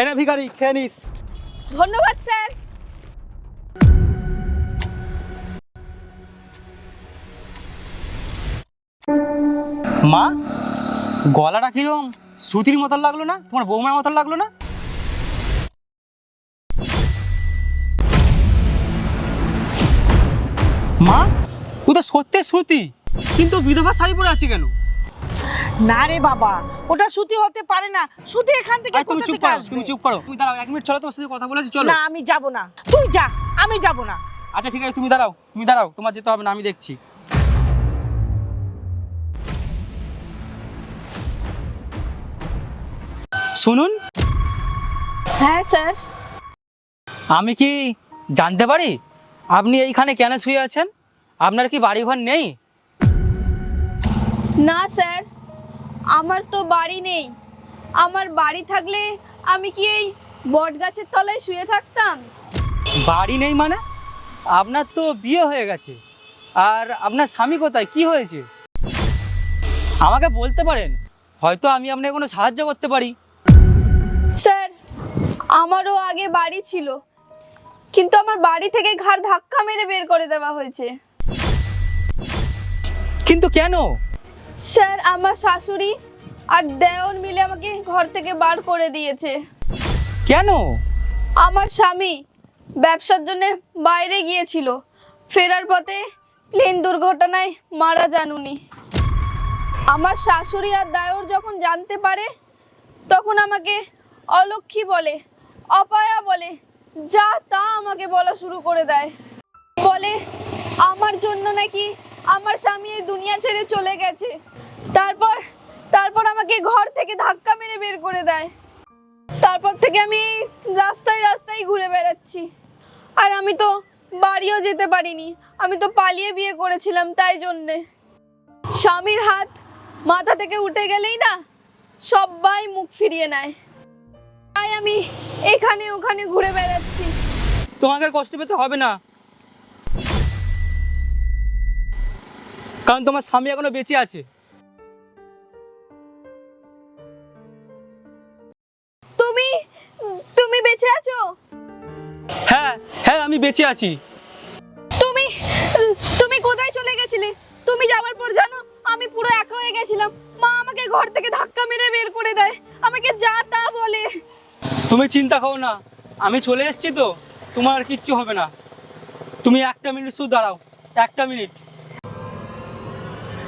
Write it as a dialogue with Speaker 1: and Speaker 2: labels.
Speaker 1: এই না ভিখারি, খেয়ে নিস।
Speaker 2: ধন্যবাদ স্যার।
Speaker 1: মা, গলাটা কিরম শ্রুতির মতন লাগলো না? তোমার বৌমার মতন লাগলো না? মা, ও তো সত্যি শ্রুতি, কিন্তু বিধবা শাড়ি পরে আছে কেন?
Speaker 3: না রে বাবা, ওটা সুতি হতে পারে না। সুতি এখান থেকে
Speaker 1: তুমি
Speaker 3: কোথা
Speaker 1: চুপ
Speaker 3: থেকে
Speaker 1: করো,
Speaker 3: আসবে?
Speaker 1: তুমি চুপ করো। তুমি দাঁড়াও, 1 মিনিট চলো, তোর সাথে কথা বলেছি, চলো।
Speaker 3: না, আমি যাব না। তুই যা, আমি যাব না।
Speaker 1: আচ্ছা ঠিক আছে, তুমি দাঁড়াও, তুমি দাঁড়াও, তোমার যেতে হবে না, আমি দেখছি। শুনুন,
Speaker 2: হ্যাঁ স্যার।
Speaker 1: আমি কি জানতে পারি আপনি এইখানে কেন শুয়ে আছেন? আপনার কি বাড়িঘর নেই?
Speaker 2: না স্যার, আমার তো বাড়ি নেই। আমার বাড়ি থাকলে আমি কি এই বট গাছের তলায় শুয়ে থাকতাম?
Speaker 1: বাড়ি নেই মানে? আপনার তো বিয়ে হয়ে গেছে, আর আপনার স্বামী কোথায়, কি হয়েছে? আমাকে বলতে পারেন, হয়তো আমি আপনাকে কোনো সাহায্য করতে পারি।
Speaker 2: স্যার, আমারও আগে বাড়ি ছিল, কিন্তু আমার বাড়ি থেকে ঘাড় ধাক্কা মেরে বের করে দেওয়া হয়েছে।
Speaker 1: কিন্তু কেন?
Speaker 2: স্যার, আমার শাশুড়ি আর দেওর মিলে আমাকে ঘর থেকে বার করে দিয়েছে।
Speaker 1: কেন?
Speaker 2: আমার স্বামী ব্যবসার জন্য বাইরে গিয়েছিল, ফেরার পথে প্লেন দুর্ঘটনায় মারা যান উনি। আমার শাশুড়ি আর দায়র যখন জানতে পারে, তখন আমাকে অলক্ষী বলে, অপায়া বলে, যা তা আমাকে বলা শুরু করে দেয়। বলে আমার জন্য নাকি আমার স্বামী এই দুনিয়া ছেড়ে চলে গেছে। তারপর আমাকে ঘর থেকে ধাক্কা মেরে বের করে দেয়। তারপর থেকে আমি রাস্তায় রাস্তায় ঘুরে বেড়াচ্ছি। আর আমি তো বাড়িও যেতে পারিনি, আমি তো পালিয়ে বিয়ে করেছিলাম, তাই জন্যে। স্বামীর হাত মাথা থেকে উঠে গেলেই না সবাই মুখ ফিরিয়ে নেয়, তাই আমি এখানে ওখানে ঘুরে বেড়াচ্ছি।
Speaker 1: তোমাকে আর কষ্ট পেতে হবে না, কারণ তোমার স্বামী এখনো বেঁচে আছে।
Speaker 2: তুমি বেঁচে আছো?
Speaker 1: হ্যাঁ হ্যাঁ, আমি বেঁচে আছি।
Speaker 2: তুমি তুমি কোথায় চলে গেছিলে? তুমি যাওয়ার পর জানো আমি পুরো একা হয়ে গেছিলাম। মা আমাকে ঘর থেকে ধাক্কা মেরে বের করে দেয়, আমাকে যা তা বলে।
Speaker 1: তুমি চিন্তা করো না, আমি চলে এসেছি তো, তোমার আর কিচ্ছু হবে না। তুমি 1 মিনিট শুধু দাঁড়াও, 1 মিনিট।